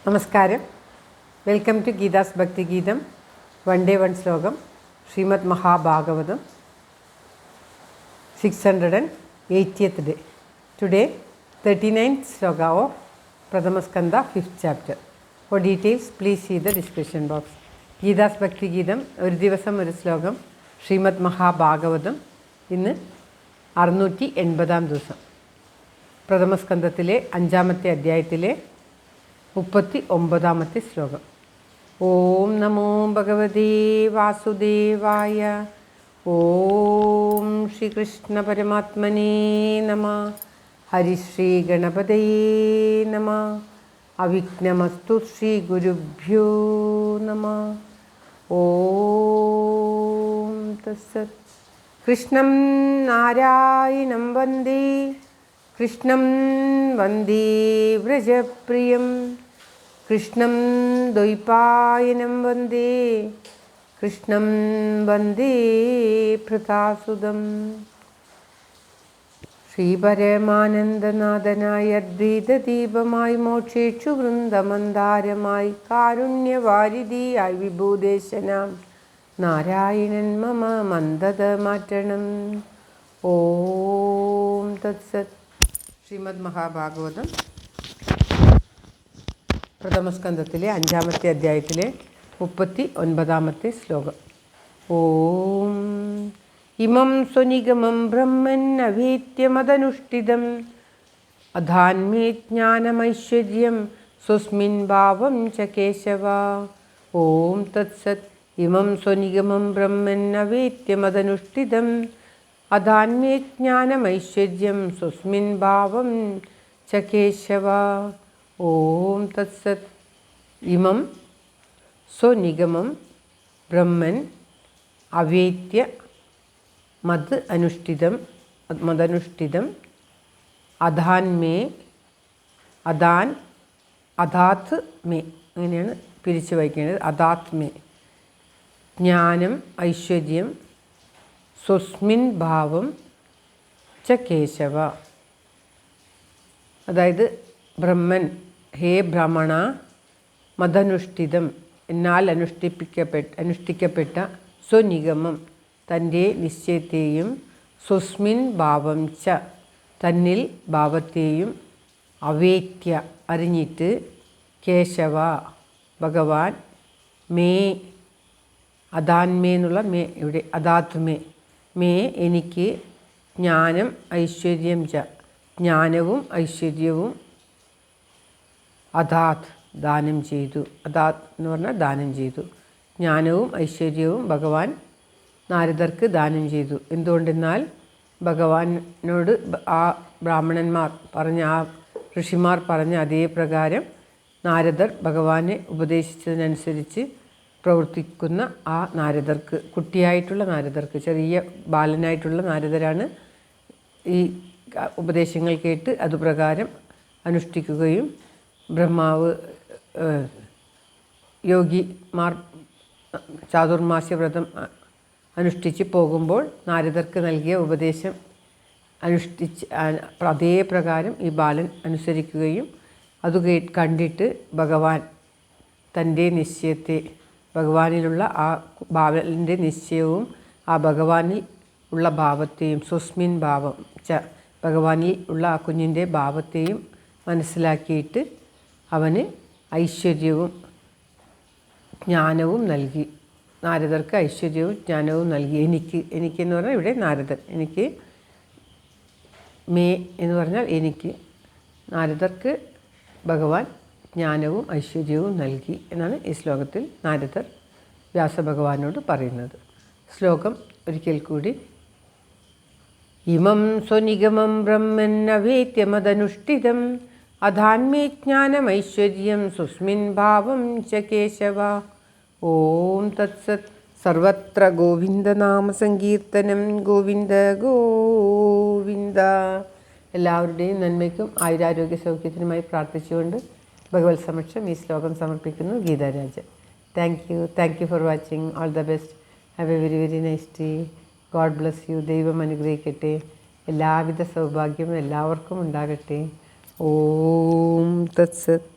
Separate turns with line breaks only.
നമസ്കാരം. Welcome to Geetha's ഭക്തി ഗീതം. വൺ ഡേ വൺ ശ്ലോകം. Shrimad Mahabhagavatam 680th day. Today 39th sloka of Pradhamaskanda 5th chapter. For details please see the description box. Geetha's ഭക്തി ഗീതം ഒരു ദിവസം ഒരു ശ്ലോകം. ശ്രീമദ് മഹാഭാഗവതം ഇന്ന് 680ാം ദിവസം. പ്രഥമസ്കന്ധത്തിലെ 5ാമത്തെ അധ്യായത്തിലെ 39ാമത്തെ ശ്ലോകം. ഓം നമോ ഭഗവതേ വാസുദേവായ. ഓം ശ്രീകൃഷ്ണ പരമാത്മനേ നമഃ. ഹരിശ്രീ ഗണപതയേ നമഃ. അവിഘ്നമസ്തു ശ്രീ ഗുരുഭ്യോ നമഃ. ഓം തത്സത്. കൃഷ്ണം നാരായണം വന്ദേ കൃഷ്ണം വന്ദേ വ്രജപ്രിയം കൃഷ്ണം ദ്വൈപായനം വന്ദേ കൃഷ്ണം വന്ദേ പ്രതാസുതം. ശ്രീപരമാനന്ദനാഥനായ അദ്വൈതദീപമായി മോക്ഷേക്ഷു വൃന്ദമന്ദാരമായി കാരുണ്യവാരിധിയായി വിഭൂദേശനാം നാരായണൻ മമ മന്ദത മാറ്റണം. ഓം തത്സത്. ശ്രീമദ് മഹാഭാഗവതം പ്രഥമസ്കന്ധത്തിലെ 5ാമത്തെ അധ്യായത്തിലെ 39ാമത്തെ ശ്ലോകം. ഓം ഇമം സ്വനിഗമം ബ്രഹ്മൻ അവേദ്യമതനുഷ്ഠിതം അധാന്മേ ജ്ഞാനമൈശ്വര്യം സ്വസ്മിൻ ഭാവം ച കേശവ. ഓം തത്സത്. ഇമം സ്വനിഗമം ബ്രഹ്മൻ അവേദ്യമതനുഷ്ഠിതം അധാന്മേ ജ്ഞാനമൈശ്വര്യം സ്വസ്മിൻ ഭാവം ച കേശവ. ഓം തത്സത്. ഇമം സ്വനിഗമം ബ്രഹ്മൻ അവേദ്യ മതനുഷ്ഠിതം അധാന്മേ അധാത് മേ, അങ്ങനെയാണ് പിരിച്ചു വായിക്കേണ്ടത്. അധാത് മേ ജ്ഞാനം ഐശ്വര്യം സ്വസ്മിൻ ഭാവം ച കേശവ. അതായത് ബ്രഹ്മൻ, ഹേ ബ്രഹ്മണ, മതനുഷ്ഠിതം എന്നാൽ അനുഷ്ഠിക്കപ്പെട്ട സ്വനിഗമം തൻ്റെ നിശ്ചയത്തെയും സ്വസ്മിൻ ഭാവം ച തന്നിൽ ഭാവത്തെയും അവേദ്യ അറിഞ്ഞിട്ട് കേശവ ഭഗവാൻ മേ അധാന്മേ എന്നുള്ള മേ ഇവിടെ അധാത്മേ മേ എനിക്ക് ജ്ഞാനം ഐശ്വര്യം ച ജ്ഞാനവും ഐശ്വര്യവും അധാത് ദാനം ചെയ്തു. അധാത് എന്ന് പറഞ്ഞാൽ ദാനം ചെയ്തു. ജ്ഞാനവും ഐശ്വര്യവും ഭഗവാൻ നാരദർക്ക് ദാനം ചെയ്തു. എന്തുകൊണ്ടെന്നാൽ ഭഗവാനോട് ആ ബ്രാഹ്മണന്മാർ പറഞ്ഞ, ആ ഋഷിമാർ പറഞ്ഞ അതേ പ്രകാരം നാരദർ ഭഗവാനെ ഉപദേശിച്ചതിനനുസരിച്ച് പ്രവർത്തിക്കുന്ന ആ നാരദർക്ക്, കുട്ടിയായിട്ടുള്ള നാരദർക്ക്, ചെറിയ ബാലനായിട്ടുള്ള നാരദരാണ് ഈ ഉപദേശങ്ങൾ കേട്ട് അതുപ്രകാരം അനുഷ്ഠിക്കുകയും ബ്രഹ്മാവ് യോഗിമാർ ചാതുർമാസ്യവ്രതം അനുഷ്ഠിച്ച് പോകുമ്പോൾ നാരദർക്ക് നൽകിയ ഉപദേശം അനുഷ്ഠിച്ച് അതേ പ്രകാരം ഈ ബാലൻ അനുസരിക്കുകയും അത് കണ്ടിട്ട് ഭഗവാൻ തൻ്റെ നിശ്ചയത്തെ, ഭഗവാനിലുള്ള ആ ബാലൻ്റെ നിശ്ചയവും ആ ഭഗവാനിൽ ഉള്ള ഭാവത്തെയും സ്വസ്മിൻ ഭാവം ച ഭഗവാനിൽ ഉള്ള ആ കുഞ്ഞിൻ്റെ ഭാവത്തെയും മനസ്സിലാക്കിയിട്ട് അവന് ഐശ്വര്യവും ജ്ഞാനവും നൽകി. നാരദർക്ക് ഐശ്വര്യവും ജ്ഞാനവും നൽകി. എനിക്കെന്ന് പറഞ്ഞാൽ ഇവിടെ നാരദൻ, എനിക്ക് മേ എന്ന് പറഞ്ഞാൽ എനിക്ക്, നാരദർക്ക് ഭഗവാൻ ജ്ഞാനവും ഐശ്വര്യവും നൽകി എന്നാണ് ഈ ശ്ലോകത്തിൽ നാരദർ വ്യാസഭഗവാനോട് പറയുന്നത്. ശ്ലോകം ഒരിക്കൽ കൂടി. ഇമം സ്വനിഗമം ബ്രഹ്മൻ അവേദ്യമതനുഷ്ഠിതം അധാന്മേ ജ്ഞാനമൈശ്വര്യം സ്വസ്മിൻ ഭാവം ച കേശവ. ഓം തത്സത്. സർവത്ര ഗോവിന്ദനാമ സങ്കീർത്തനം. ഗോവിന്ദ ഗോവിന്ദ. എല്ലാവരുടെയും നന്മയ്ക്കും ആയുരാരോഗ്യ സൗഖ്യത്തിനുമായി പ്രാർത്ഥിച്ചുകൊണ്ട് ഭഗവത് സമക്ഷം ഈ ശ്ലോകം സമർപ്പിക്കുന്നു. Geetha Rajan. Thank you for watching. All the best. Have A very very nice day. God bless you. ദൈവം അനുഗ്രഹിക്കട്ടെ. എല്ലാവിധ സൗഭാഗ്യവും എല്ലാവർക്കും ഉണ്ടാകട്ടെ. ഓം തത്സത്.